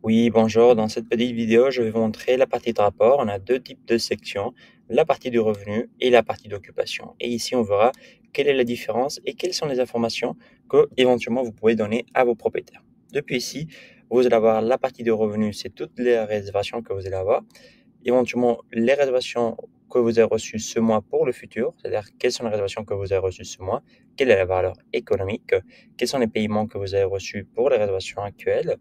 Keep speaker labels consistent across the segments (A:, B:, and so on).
A: Oui, bonjour. Dans cette petite vidéo, je vais vous montrer la partie de rapport. On a deux types de sections, la partie du revenu et la partie d'occupation. Et ici, on verra quelle est la différence et quelles sont les informations que éventuellement vous pouvez donner à vos propriétaires. Depuis ici, vous allez avoir la partie de revenu, c'est toutes les réservations que vous allez avoir. Éventuellement, les réservations que vous avez reçues ce mois pour le futur, c'est-à-dire quelles sont les réservations que vous avez reçues ce mois, quelle est la valeur économique, quels sont les paiements que vous avez reçus pour les réservations actuelles,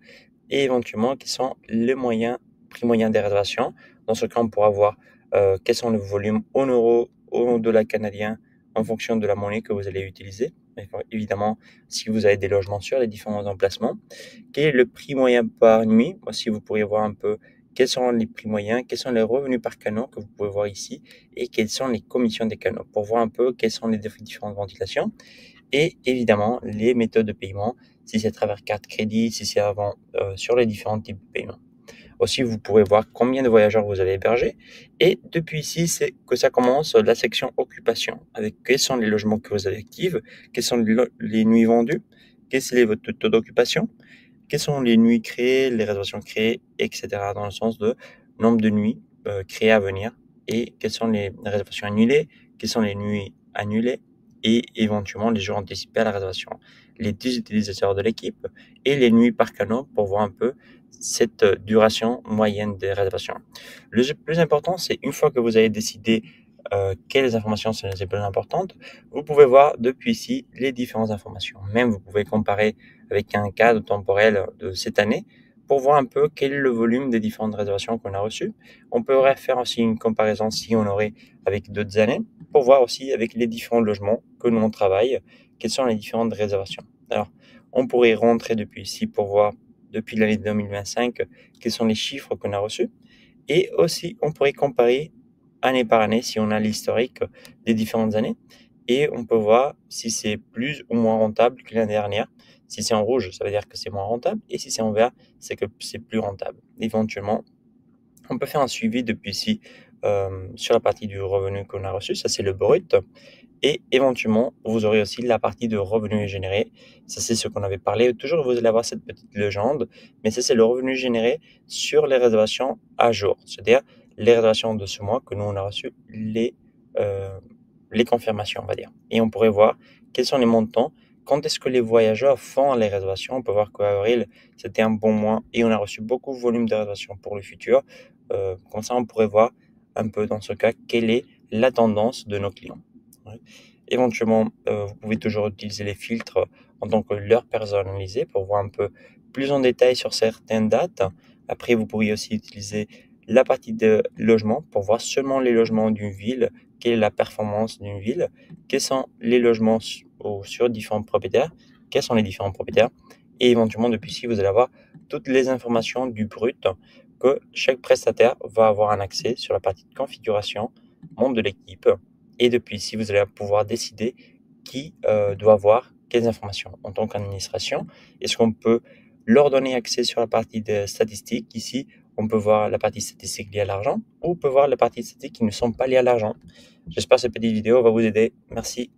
A: et éventuellement quels sont les moyens, prix moyen des réservations. Dans ce cas, on pourra voir quels sont les volumes en euros, au dollar canadien, en fonction de la monnaie que vous allez utiliser. Évidemment, si vous avez des logements sur les différents emplacements, quel est le prix moyen par nuit? Aussi, vous pourriez voir un peu quels sont les prix moyens, quels sont les revenus par canot que vous pouvez voir ici, et quelles sont les commissions des canaux, pour voir un peu quelles sont les différentes ventilations. Et évidemment, les méthodes de paiement, si c'est à travers carte crédit, si c'est avant, sur les différents types de paiements. Aussi, vous pouvez voir combien de voyageurs vous avez hébergés. Et depuis ici, c'est que ça commence la section occupation, avec quels sont les logements que vous avez actifs, quelles sont les nuits vendues, quel est votre taux d'occupation, quelles sont les nuits créées, les réservations créées, etc. Dans le sens de nombre de nuits créées à venir, et quelles sont les réservations annulées, quelles sont les nuits annulées, et éventuellement les jours anticipés à la réservation, les 10 utilisateurs de l'équipe et les nuits par canot pour voir un peu cette duration moyenne des réservations. Le plus important, c'est une fois que vous avez décidé quelles informations sont les plus importantes, vous pouvez voir depuis ici les différentes informations. Même vous pouvez comparer avec un cadre temporel de cette année pour voir un peu quel est le volume des différentes réservations qu'on a reçues. On pourrait faire aussi une comparaison si on aurait avec d'autres années pour voir aussi avec les différents logements que nous on travaille, quelles sont les différentes réservations. Alors, on pourrait rentrer depuis ici pour voir depuis l'année 2025 quels sont les chiffres qu'on a reçus. Et aussi, on pourrait comparer année par année si on a l'historique des différentes années. Et on peut voir si c'est plus ou moins rentable que l'année dernière. Si c'est en rouge, ça veut dire que c'est moins rentable. Et si c'est en vert, c'est que c'est plus rentable. Éventuellement, on peut faire un suivi depuis ici sur la partie du revenu qu'on a reçu. Ça, c'est le brut. Et éventuellement, vous aurez aussi la partie de revenu généré. Ça, c'est ce qu'on avait parlé. Toujours, vous allez avoir cette petite légende, mais ça, c'est le revenu généré sur les réservations à jour. C'est-à-dire les réservations de ce mois que nous, on a reçu euh, les confirmations, on va dire. Et on pourrait voir quels sont les montants, quand est-ce que les voyageurs font les réservations. On peut voir qu'avril, c'était un bon mois et on a reçu beaucoup de volume de réservations pour le futur. Comme ça, on pourrait voir un peu dans ce cas quelle est la tendance de nos clients. Ouais. Éventuellement, vous pouvez toujours utiliser les filtres en tant que l'heure personnalisée pour voir un peu plus en détail sur certaines dates. Après, vous pourriez aussi utiliser la partie de logement pour voir seulement les logements d'une ville, quelle est la performance d'une ville, quels sont les logements sur différents propriétaires, quels sont les différents propriétaires. Et éventuellement, depuis ici, vous allez avoir toutes les informations du brut que chaque prestataire va avoir un accès sur la partie de configuration, membre de l'équipe. Et depuis ici, vous allez pouvoir décider qui doit avoir quelles informations en tant qu'administration. Est-ce qu'on peut leur donner accès sur la partie des statistiques? Ici, on peut voir la partie statistique liée à l'argent ou on peut voir la partie statistique qui ne sont pas liées à l'argent. J'espère que cette petite vidéo va vous aider. Merci.